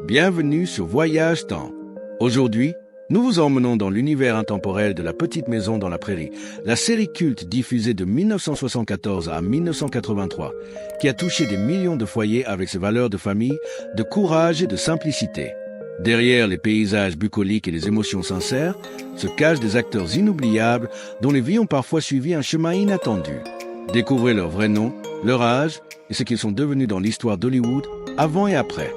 Bienvenue sur Voyage Temps. Aujourd'hui, nous vous emmenons dans l'univers intemporel de La Petite Maison dans la Prairie, la série culte diffusée de 1974 à 1983, qui a touché des millions de foyers avec ses valeurs de famille, de courage et de simplicité. Derrière les paysages bucoliques et les émotions sincères, se cachent des acteurs inoubliables dont les vies ont parfois suivi un chemin inattendu. Découvrez leur vrai nom, leur âge et ce qu'ils sont devenus dans l'histoire d'Hollywood avant et après.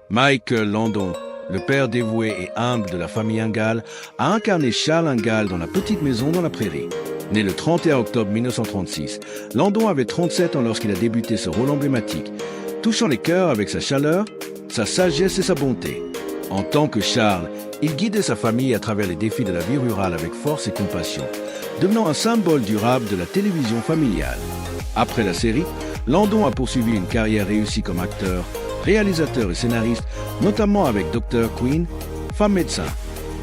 Michael Landon, le père dévoué et humble de la famille Ingalls, a incarné Charles Ingalls dans La Petite Maison dans la Prairie. Né le 31 octobre 1936, Landon avait 37 ans lorsqu'il a débuté ce rôle emblématique, touchant les cœurs avec sa chaleur, sa sagesse et sa bonté. En tant que Charles, il guidait sa famille à travers les défis de la vie rurale avec force et compassion, devenant un symbole durable de la télévision familiale. Après la série, Landon a poursuivi une carrière réussie comme acteur, réalisateur et scénariste, notamment avec Dr. Quinn, Femme médecin.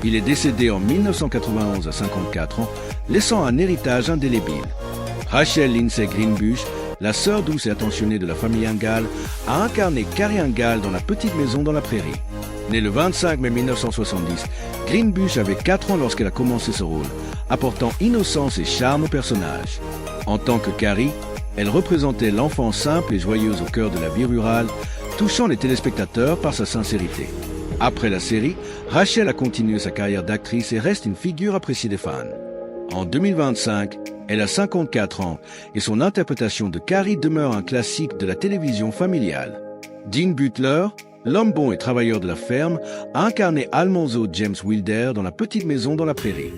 Il est décédé en 1991 à 54 ans, laissant un héritage indélébile. Rachel Lindsay Greenbush, la sœur douce et attentionnée de la famille Ingalls, a incarné Carrie Ingalls dans La Petite Maison dans la Prairie. Née le 25 mai 1970, Greenbush avait 4 ans lorsqu'elle a commencé ce rôle, apportant innocence et charme au personnage. En tant que Carrie, elle représentait l'enfant simple et joyeuse au cœur de la vie rurale, touchant les téléspectateurs par sa sincérité. Après la série, Rachel a continué sa carrière d'actrice et reste une figure appréciée des fans. En 2025, elle a 54 ans et son interprétation de Carrie demeure un classique de la télévision familiale. Dean Butler, l'homme bon et travailleur de la ferme, a incarné Almanzo James Wilder dans La Petite Maison dans la Prairie.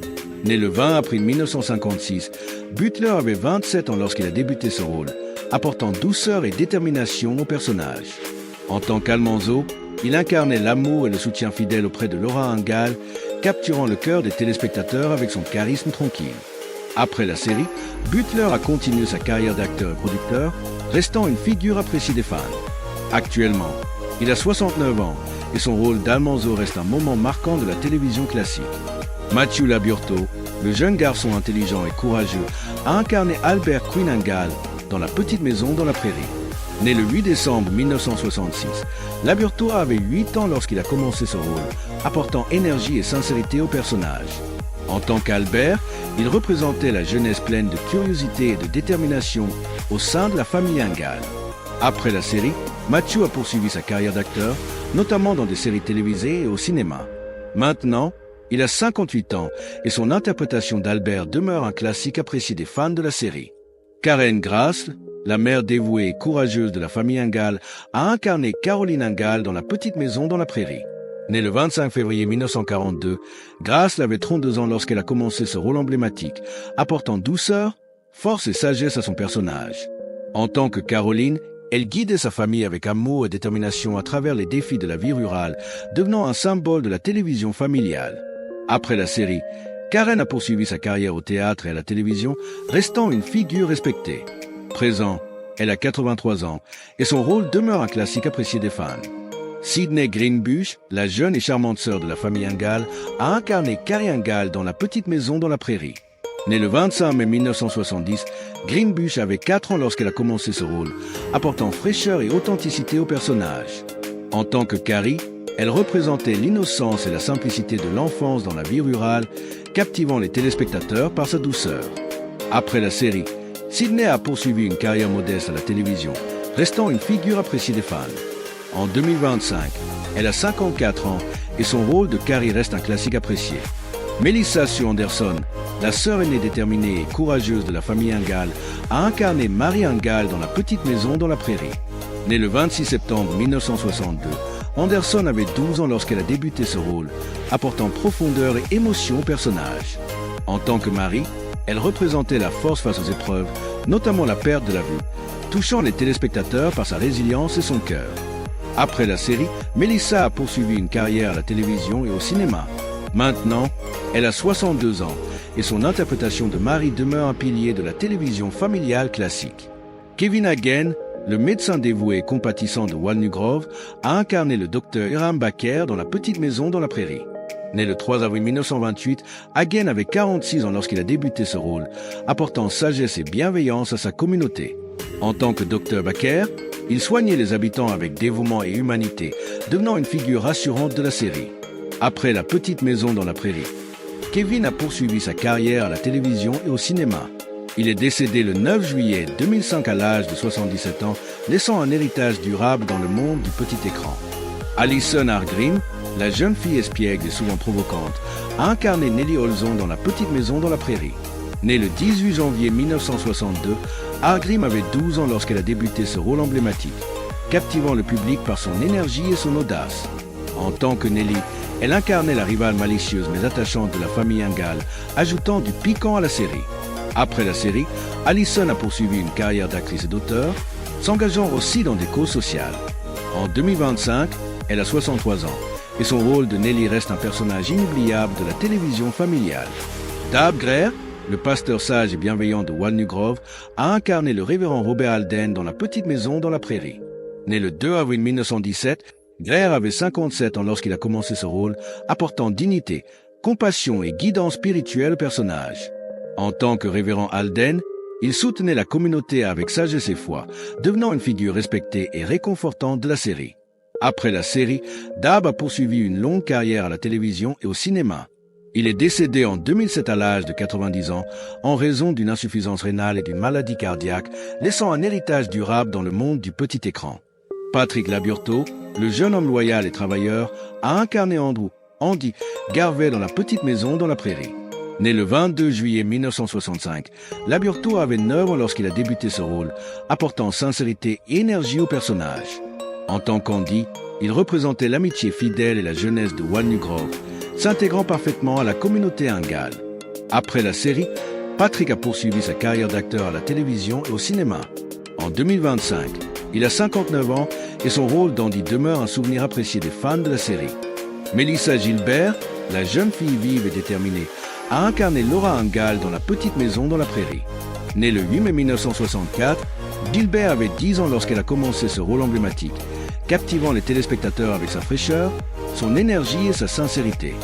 Né le 20 avril 1956, Butler avait 27 ans lorsqu'il a débuté ce rôle, apportant douceur et détermination au personnage. En tant qu'Almanzo, il incarnait l'amour et le soutien fidèle auprès de Laura Ingalls, capturant le cœur des téléspectateurs avec son charisme tranquille. Après la série, Butler a continué sa carrière d'acteur et producteur, restant une figure appréciée des fans. Actuellement, il a 69 ans et son rôle d'Almanzo reste un moment marquant de la télévision classique. Matthew Laburto, le jeune garçon intelligent et courageux, a incarné Albert Quinn Ingalls dans La Petite Maison dans la Prairie. Né le 8 décembre 1966, Laburto avait 8 ans lorsqu'il a commencé ce rôle, apportant énergie et sincérité au personnage. En tant qu'Albert, il représentait la jeunesse pleine de curiosité et de détermination au sein de la famille Ingalls. Après la série, Matthew a poursuivi sa carrière d'acteur, notamment dans des séries télévisées et au cinéma. Maintenant, il a 58 ans et son interprétation d'Albert demeure un classique apprécié des fans de la série. Karen Grass, la mère dévouée et courageuse de la famille Ingalls, a incarné Caroline Ingalls dans La Petite Maison dans la Prairie. Née le 25 février 1942, Grass avait 32 ans lorsqu'elle a commencé ce rôle emblématique, apportant douceur, force et sagesse à son personnage. En tant que Caroline, elle guidait sa famille avec amour et détermination à travers les défis de la vie rurale, devenant un symbole de la télévision familiale. Après la série, Karen a poursuivi sa carrière au théâtre et à la télévision, restant une figure respectée. Présent, elle a 83 ans et son rôle demeure un classique apprécié des fans. Sydney Greenbush, la jeune et charmante sœur de la famille Ingalls, a incarné Carrie Ingalls dans La Petite Maison dans la Prairie. Née le 25 mai 1970, Greenbush avait 4 ans lorsqu'elle a commencé ce rôle, apportant fraîcheur et authenticité au personnage. En tant que Carrie, elle représentait l'innocence et la simplicité de l'enfance dans la vie rurale, captivant les téléspectateurs par sa douceur. Après la série, Sydney a poursuivi une carrière modeste à la télévision, restant une figure appréciée des fans. En 2025, elle a 54 ans et son rôle de Carrie reste un classique apprécié. Melissa Sue Anderson, la sœur aînée déterminée et courageuse de la famille Ingalls, a incarné Mary Ingalls dans La Petite Maison dans la Prairie. Née le 26 septembre 1962, Anderson avait 12 ans lorsqu'elle a débuté ce rôle, apportant profondeur et émotion au personnage. En tant que Mary, elle représentait la force face aux épreuves, notamment la perte de la vue, touchant les téléspectateurs par sa résilience et son cœur. Après la série, Melissa a poursuivi une carrière à la télévision et au cinéma. Maintenant, elle a 62 ans et son interprétation de Mary demeure un pilier de la télévision familiale classique. Kevin Hagen, le médecin dévoué et compatissant de Walnut Grove, a incarné le docteur Hiram Baker dans La Petite Maison dans la Prairie. Né le 3 avril 1928, Hagen avait 46 ans lorsqu'il a débuté ce rôle, apportant sagesse et bienveillance à sa communauté. En tant que docteur Baker, il soignait les habitants avec dévouement et humanité, devenant une figure rassurante de la série. Après La petite maison dans la prairie, Kevin a poursuivi sa carrière à la télévision et au cinéma. Il est décédé le 9 juillet 2005 à l'âge de 77 ans, laissant un héritage durable dans le monde du petit écran. Allison Argrim, la jeune fille espiègle et souvent provocante, a incarné Nellie Olson dans La petite maison dans la prairie. Née le 18 janvier 1962, Argrim avait 12 ans lorsqu'elle a débuté ce rôle emblématique, captivant le public par son énergie et son audace. En tant que Nellie, elle incarnait la rivale malicieuse mais attachante de la famille Ingalls, ajoutant du piquant à la série. Après la série, Allison a poursuivi une carrière d'actrice et d'auteur, s'engageant aussi dans des causes sociales. En 2025, elle a 63 ans, et son rôle de Nellie reste un personnage inoubliable de la télévision familiale. Dab Greer, le pasteur sage et bienveillant de Walnut Grove, a incarné le révérend Robert Alden dans La petite maison dans la prairie. Né le 2 avril 1917, Greer avait 57 ans lorsqu'il a commencé ce rôle, apportant dignité, compassion et guidance spirituelle au personnage. En tant que révérend Alden, il soutenait la communauté avec sagesse et foi, devenant une figure respectée et réconfortante de la série. Après la série, Dab a poursuivi une longue carrière à la télévision et au cinéma. Il est décédé en 2007 à l'âge de 90 ans en raison d'une insuffisance rénale et d'une maladie cardiaque, laissant un héritage durable dans le monde du petit écran. Patrick Laburto, le jeune homme loyal et travailleur, a incarné Andy Garvey dans La petite maison dans la prairie. Né le 22 juillet 1965, Laburto avait 9 ans lorsqu'il a débuté ce rôle, apportant sincérité et énergie au personnage. En tant qu'Andy, il représentait l'amitié fidèle et la jeunesse de Walnut Grove, s'intégrant parfaitement à la communauté Ingalls. Après la série, Patrick a poursuivi sa carrière d'acteur à la télévision et au cinéma. En 2025, il a 59 ans et son rôle d'Andy demeure un souvenir apprécié des fans de la série. Melissa Gilbert, la jeune fille vive et déterminée, a incarné Laura Ingalls dans La petite maison dans la prairie. Née le 8 mai 1964, Gilbert avait 10 ans lorsqu'elle a commencé ce rôle emblématique, captivant les téléspectateurs avec sa fraîcheur, son énergie et sa sincérité.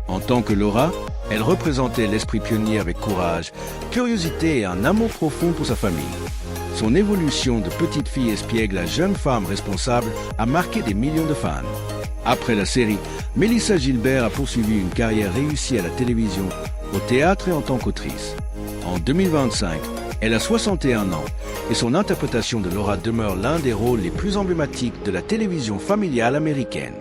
En tant que Laura, elle représentait l'esprit pionnier avec courage, curiosité et un amour profond pour sa famille. Son évolution de petite fille espiègle à jeune femme responsable a marqué des millions de fans. Après la série, Melissa Gilbert a poursuivi une carrière réussie à la télévision, au théâtre et en tant qu'autrice. En 2025, elle a 61 ans et son interprétation de Laura demeure l'un des rôles les plus emblématiques de la télévision familiale américaine.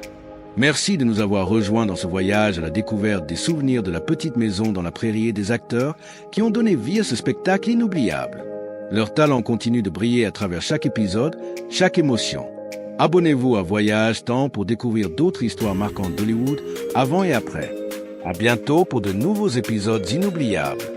Merci de nous avoir rejoints dans ce voyage à la découverte des souvenirs de La petite maison dans la prairie et des acteurs qui ont donné vie à ce spectacle inoubliable. Leur talent continue de briller à travers chaque épisode, chaque émotion. Abonnez-vous à Voyage Temps pour découvrir d'autres histoires marquantes d'Hollywood avant et après. À bientôt pour de nouveaux épisodes inoubliables.